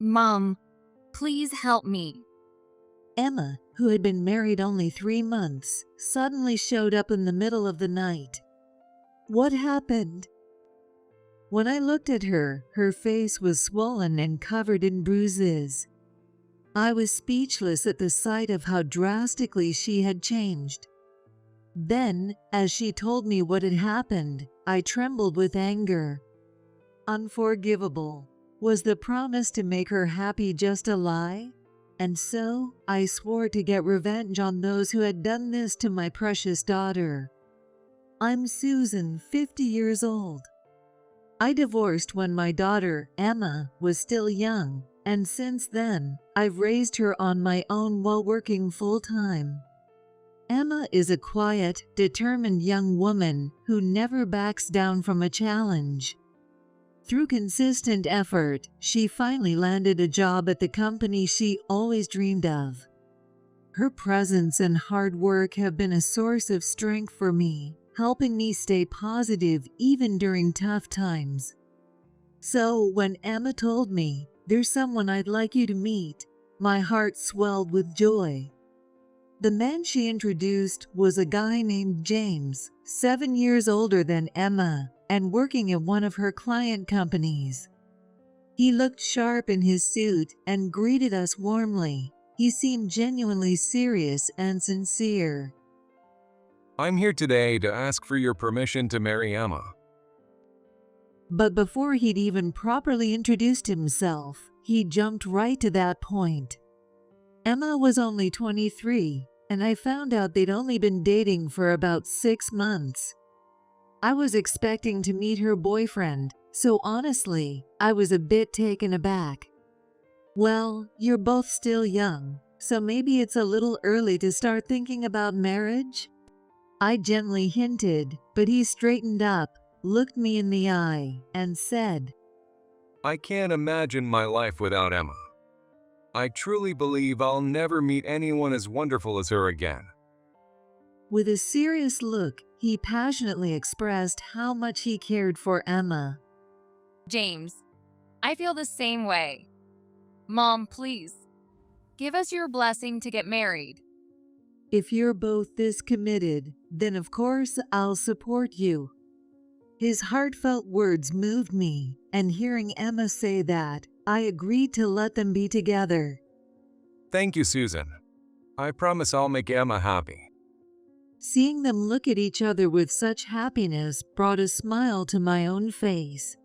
Mom, please help me. Emma, who had been married only 3 months, suddenly showed up in the middle of the night. What happened? When I looked at her, her face was swollen and covered in bruises. I was speechless at the sight of how drastically she had changed. Then, as she told me what had happened, I trembled with anger. Unforgivable. Was the promise to make her happy just a lie? And so, I swore to get revenge on those who had done this to my precious daughter. I'm Susan, 50 years old. I divorced when my daughter, Emma, was still young, and since then, I've raised her on my own while working full-time. Emma is a quiet, determined young woman who never backs down from a challenge. Through consistent effort, she finally landed a job at the company she always dreamed of. Her presence and hard work have been a source of strength for me, helping me stay positive even during tough times. So when Emma told me, "There's someone I'd like you to meet," my heart swelled with joy. The man she introduced was a guy named James, 7 years older than Emma, and working at one of her client companies. He looked sharp in his suit and greeted us warmly. He seemed genuinely serious and sincere. I'm here today to ask for your permission to marry Emma. But before he'd even properly introduced himself, he jumped right to that point. Emma was only 23, and I found out they'd only been dating for about 6 months. I was expecting to meet her boyfriend, so honestly, I was a bit taken aback. "Well, you're both still young, so maybe it's a little early to start thinking about marriage?" I gently hinted, but he straightened up, looked me in the eye, and said, I can't imagine my life without Emma. I truly believe I'll never meet anyone as wonderful as her again. With a serious look, he passionately expressed how much he cared for Emma. James, I feel the same way. Mom, please, give us your blessing to get married. "If you're both this committed, then of course I'll support you." His heartfelt words moved me, and hearing Emma say that, I agreed to let them be together. Thank you, Susan. I promise I'll make Emma happy. Seeing them look at each other with such happiness brought a smile to my own face.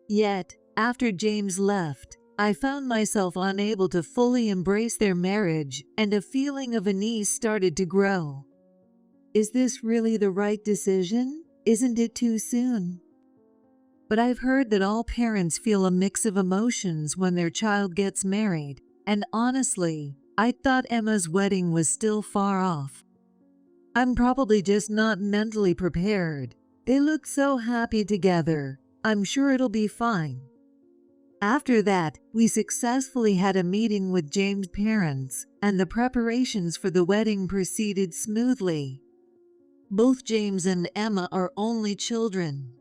Yet, after James left, I found myself unable to fully embrace their marriage, and a feeling of unease started to grow. Is this really the right decision? Isn't it too soon? But I've heard that all parents feel a mix of emotions when their child gets married, and honestly, I thought Emma's wedding was still far off. I'm probably just not mentally prepared. They look so happy together. I'm sure it'll be fine. After that, we successfully had a meeting with James' parents, and the preparations for the wedding proceeded smoothly. Both James and Emma are only children.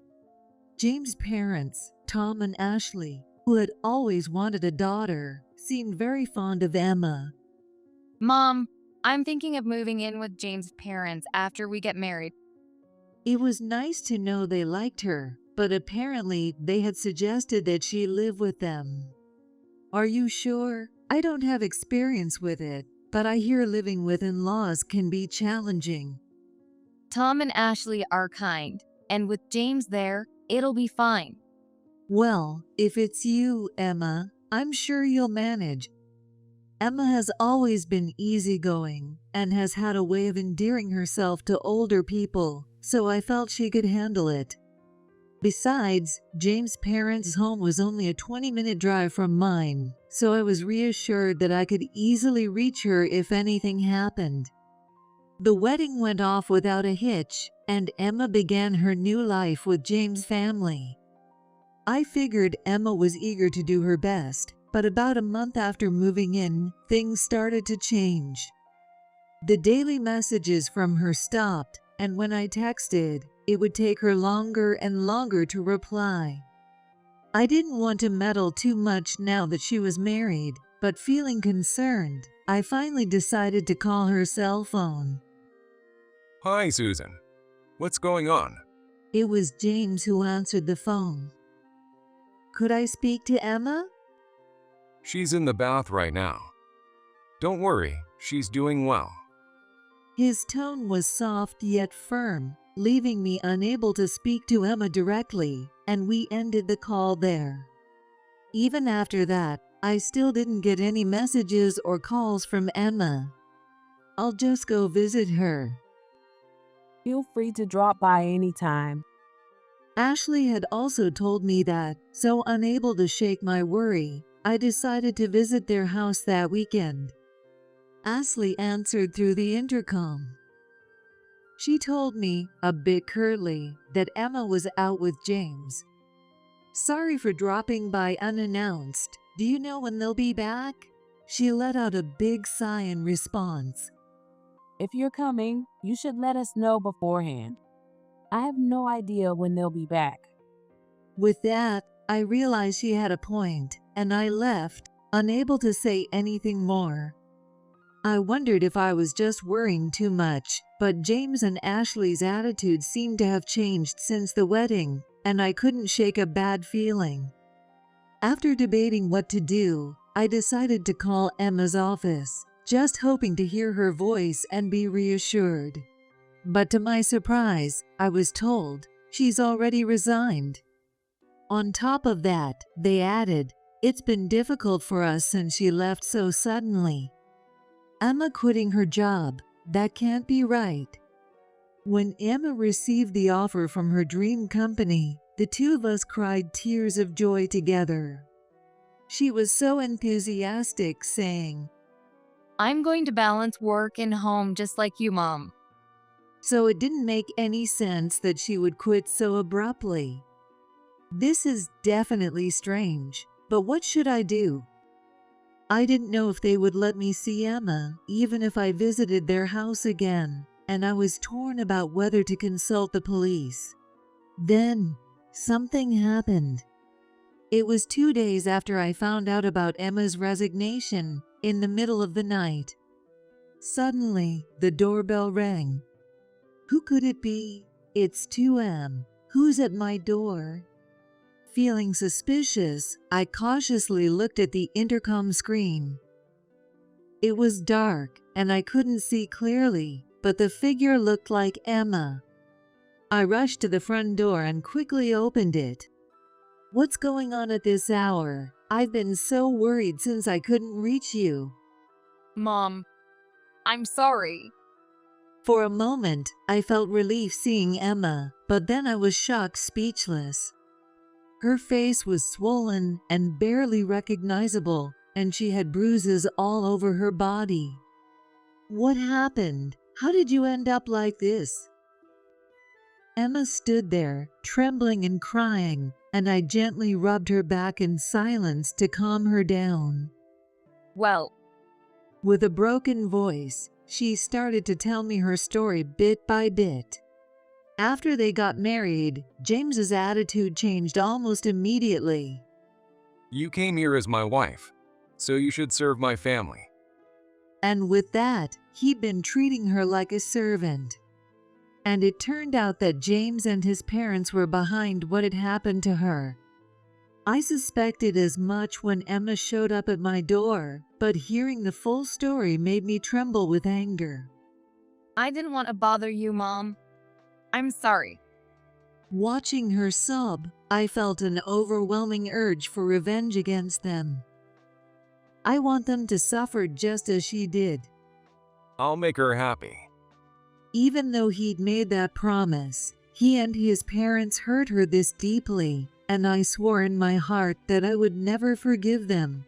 James' parents, Tom and Ashley, who had always wanted a daughter, seemed very fond of Emma. Mom, I'm thinking of moving in with James' parents after we get married. It was nice to know they liked her, but apparently they had suggested that she live with them. Are you sure? I don't have experience with it, but I hear living with in-laws can be challenging. Tom and Ashley are kind, and with James there, it'll be fine. Well, if it's you, Emma, I'm sure you'll manage. Emma has always been easygoing and has had a way of endearing herself to older people, so I felt she could handle it. Besides, James' parents' home was only a 20-minute drive from mine, so I was reassured that I could easily reach her if anything happened. The wedding went off without a hitch, and Emma began her new life with James' family. I figured Emma was eager to do her best, but about a month after moving in, things started to change. The daily messages from her stopped, and when I texted, it would take her longer and longer to reply. I didn't want to meddle too much now that she was married, but feeling concerned, I finally decided to call her cell phone. Hi, Susan. What's going on? It was James who answered the phone. Could I speak to Emma? She's in the bath right now. Don't worry, she's doing well. His tone was soft yet firm, leaving me unable to speak to Emma directly, and we ended the call there. Even after that, I still didn't get any messages or calls from Emma. I'll just go visit her. Feel free to drop by anytime. Ashley had also told me that, so unable to shake my worry, I decided to visit their house that weekend. Ashley answered through the intercom. She told me, a bit curtly, that Emma was out with James. Sorry for dropping by unannounced. Do you know when they'll be back? She let out a big sigh in response. If you're coming, you should let us know beforehand. I have no idea when they'll be back. With that, I realized she had a point, and I left, unable to say anything more. I wondered if I was just worrying too much, but James and Ashley's attitude seemed to have changed since the wedding, and I couldn't shake a bad feeling. After debating what to do, I decided to call Emma's office, just hoping to hear her voice and be reassured. But to my surprise, I was told she's already resigned. On top of that, they added, it's been difficult for us since she left so suddenly. Emma quitting her job, that can't be right. When Emma received the offer from her dream company, the two of us cried tears of joy together. She was so enthusiastic, saying, I'm going to balance work and home just like you, Mom. so it didn't make any sense that she would quit so abruptly. This is definitely strange, but what should I do? I didn't know if they would let me see Emma, even if I visited their house again, and I was torn about whether to consult the police. Then, something happened. It was 2 days after I found out about Emma's resignation, in the middle of the night. Suddenly, the doorbell rang. Who could it be? It's 2 a.m. Who's at my door? Feeling suspicious, I cautiously looked at the intercom screen. It was dark, and I couldn't see clearly, but the figure looked like Emma. I rushed to the front door and quickly opened it. What's going on at this hour? I've been so worried since I couldn't reach you. Mom, I'm sorry. For a moment, I felt relief seeing Emma, but then I was shocked speechless. Her face was swollen and barely recognizable, and she had bruises all over her body. What happened? How did you end up like this? Emma stood there, trembling and crying, and I gently rubbed her back in silence to calm her down. Well, With a broken voice, she started to tell me her story bit by bit. After they got married, James's attitude changed almost immediately. You came here as my wife, so you should serve my family. And with that, he'd been treating her like a servant. And it turned out that James and his parents were behind what had happened to her. I suspected as much when Emma showed up at my door, but hearing the full story made me tremble with anger. I didn't want to bother you, Mom. I'm sorry. Watching her sob, I felt an overwhelming urge for revenge against them. I want them to suffer just as she did. I'll make her happy. Even though he'd made that promise, he and his parents hurt her this deeply, and I swore in my heart that I would never forgive them.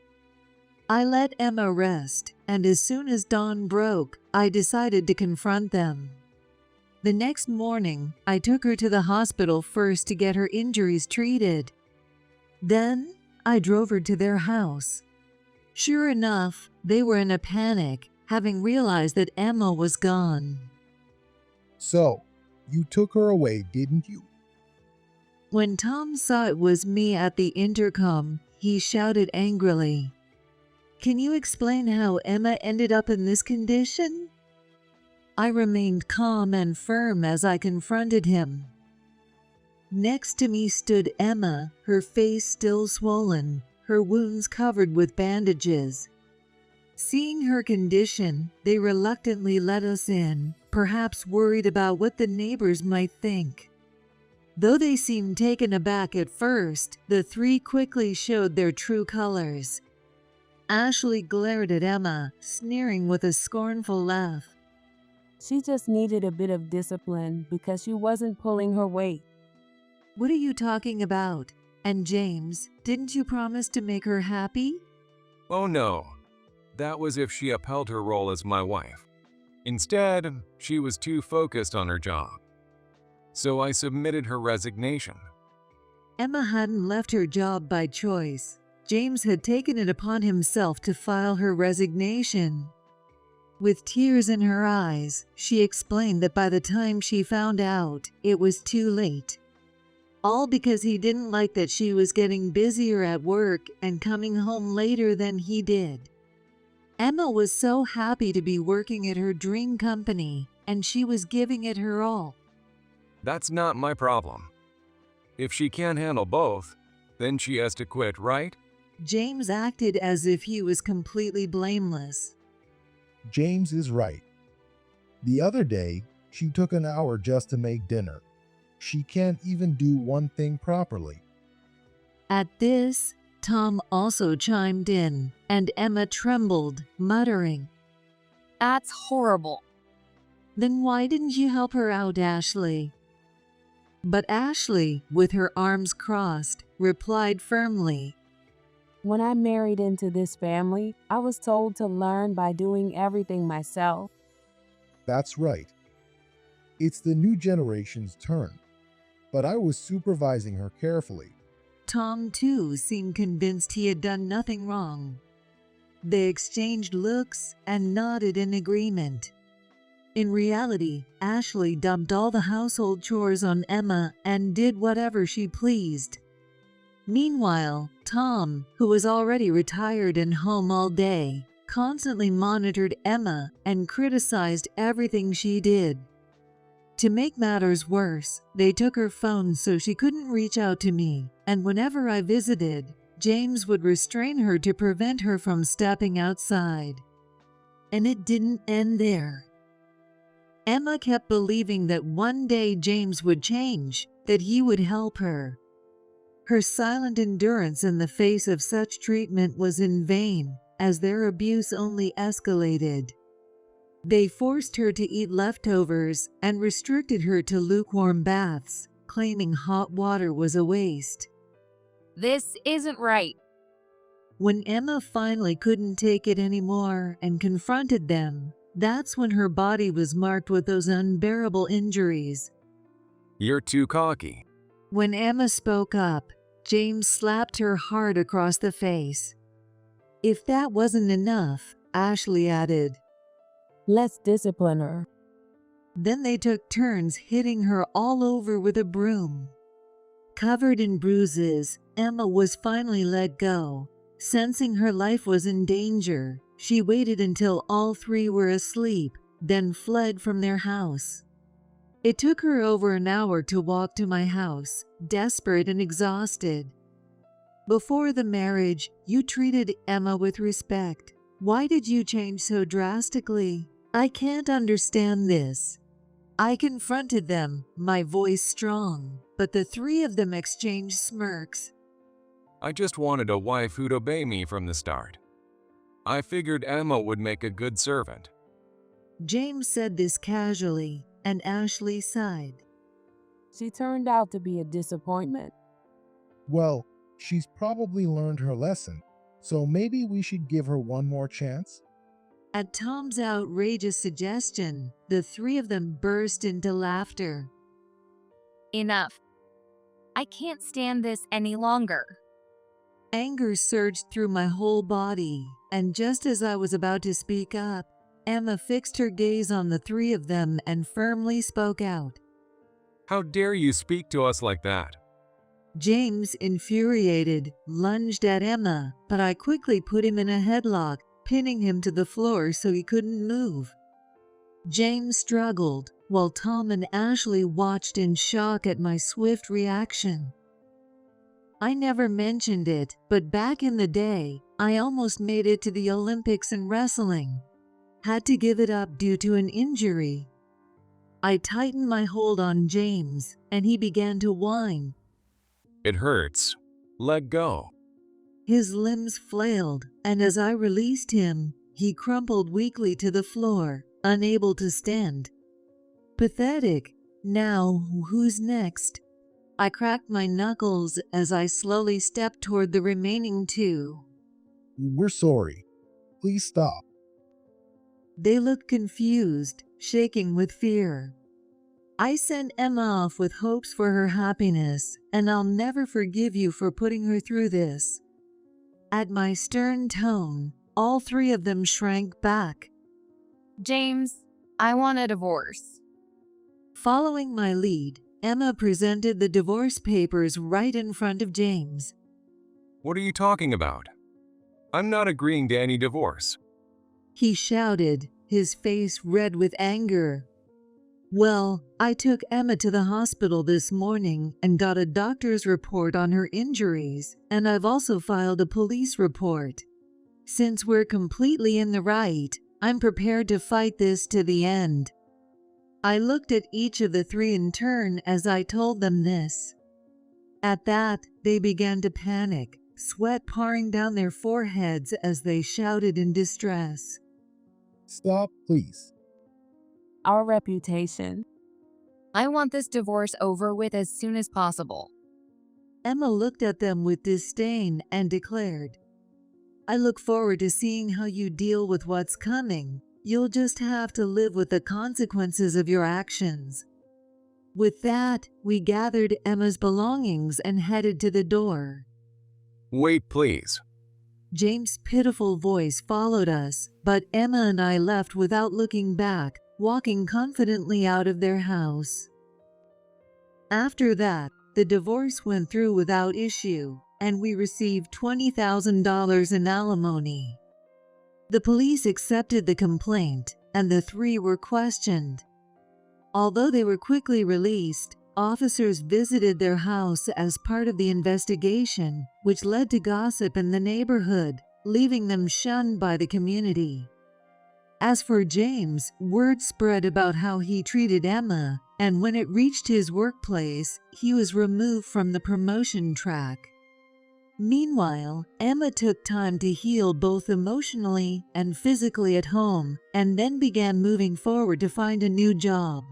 I let Emma rest, and as soon as dawn broke, I decided to confront them. The next morning, I took her to the hospital first to get her injuries treated. Then, I drove her to their house. Sure enough, they were in a panic, having realized that Emma was gone. So, you took her away, didn't you? When Tom saw it was me at the intercom, he shouted angrily, "Can you explain how Emma ended up in this condition?" I remained calm and firm as I confronted him. Next to me stood Emma, her face still swollen, her wounds covered with bandages. Seeing her condition, they reluctantly let us in, perhaps worried about what the neighbors might think. Though they seemed taken aback at first, the three quickly showed their true colors. Ashley glared at Emma, sneering with a scornful laugh. She just needed a bit of discipline because she wasn't pulling her weight. "What are you talking about? And James, didn't you promise to make her happy?" Oh no, that was if she upheld her role as my wife. Instead, she was too focused on her job. So I submitted her resignation. Emma hadn't left her job by choice. James had taken it upon himself to file her resignation. With tears in her eyes, she explained that by the time she found out, it was too late. All because he didn't like that she was getting busier at work and coming home later than he did. Emma was so happy to be working at her dream company, and she was giving it her all. That's not my problem. If she can't handle both, then she has to quit, right? James acted as if he was completely blameless. James is right. The other day, she took an hour just to make dinner. She can't even do one thing properly. At this, Tom also chimed in, and Emma trembled, muttering, That's horrible. "Then why didn't you help her out, Ashley?" But Ashley, with her arms crossed, replied firmly, When I married into this family, I was told to learn by doing everything myself. That's right. It's the new generation's turn. But I was supervising her carefully. Tom, too, seemed convinced he had done nothing wrong. They exchanged looks and nodded in agreement. In reality, Ashley dumped all the household chores on Emma and did whatever she pleased. Meanwhile, Tom, who was already retired and home all day, constantly monitored Emma and criticized everything she did. To make matters worse, they took her phone so she couldn't reach out to me, and whenever I visited, James would restrain her to prevent her from stepping outside. And it didn't end there. Emma kept believing that one day James would change, that he would help her. Her silent endurance in the face of such treatment was in vain, as their abuse only escalated. They forced her to eat leftovers and restricted her to lukewarm baths, claiming hot water was a waste. This isn't right. When Emma finally couldn't take it anymore and confronted them, that's when her body was marked with those unbearable injuries. You're too cocky. When Emma spoke up, James slapped her hard across the face. If that wasn't enough, Ashley added, Let's discipline her. Then they took turns hitting her all over with a broom. Covered in bruises, Emma was finally let go. Sensing her life was in danger, she waited until all three were asleep, then fled from their house. It took her over an hour to walk to my house, desperate and exhausted. Before the marriage, you treated Emma with respect. Why did you change so drastically? I can't understand this. I confronted them, my voice strong, but the three of them exchanged smirks. I just wanted a wife who'd obey me from the start. I figured Emma would make a good servant. James said this casually, and Ashley sighed. She turned out to be a disappointment. Well, she's probably learned her lesson, so maybe we should give her one more chance? At Tom's outrageous suggestion, the three of them burst into laughter. Enough. I can't stand this any longer. Anger surged through my whole body, and just as I was about to speak up, Emma fixed her gaze on the three of them and firmly spoke out. How dare you speak to us like that? James, infuriated, lunged at Emma, but I quickly put him in a headlock, pinning him to the floor so he couldn't move. James struggled, while Tom and Ashley watched in shock at my swift reaction. I never mentioned it, but back in the day, I almost made it to the Olympics in wrestling. Had to give it up due to an injury. I tightened my hold on James, and he began to whine. It hurts. Let go. His limbs flailed, and as I released him, he crumpled weakly to the floor, unable to stand. Pathetic. Now, who's next? I cracked my knuckles as I slowly stepped toward the remaining two. We're sorry. Please stop. They looked confused, shaking with fear. I sent Emma off with hopes for her happiness, and I'll never forgive you for putting her through this. At my stern tone, all three of them shrank back. James, I want a divorce. Following my lead, Emma presented the divorce papers right in front of James. What are you talking about? I'm not agreeing to any divorce. He shouted, his face red with anger. Well, I took Emma to the hospital this morning and got a doctor's report on her injuries, and I've also filed a police report. Since we're completely in the right, I'm prepared to fight this to the end. I looked at each of the three in turn as I told them this. At that, they began to panic, sweat pouring down their foreheads as they shouted in distress. Stop, please. Our reputation. I want this divorce over with as soon as possible. Emma looked at them with disdain and declared, I look forward to seeing how you deal with what's coming. You'll just have to live with the consequences of your actions. With that, we gathered Emma's belongings and headed to the door. Wait, please. James' pitiful voice followed us, but Emma and I left without looking back, walking confidently out of their house. After that, the divorce went through without issue, and we received $20,000 in alimony. The police accepted the complaint, and the three were questioned. Although they were quickly released, officers visited their house as part of the investigation, which led to gossip in the neighborhood, leaving them shunned by the community. As for James, word spread about how he treated Emma, and when it reached his workplace, he was removed from the promotion track. Meanwhile, Emma took time to heal both emotionally and physically at home, and then began moving forward to find a new job.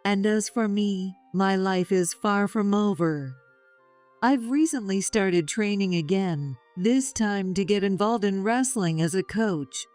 And as for me, my life is far from over. I've recently started training again, this time to get involved in wrestling as a coach.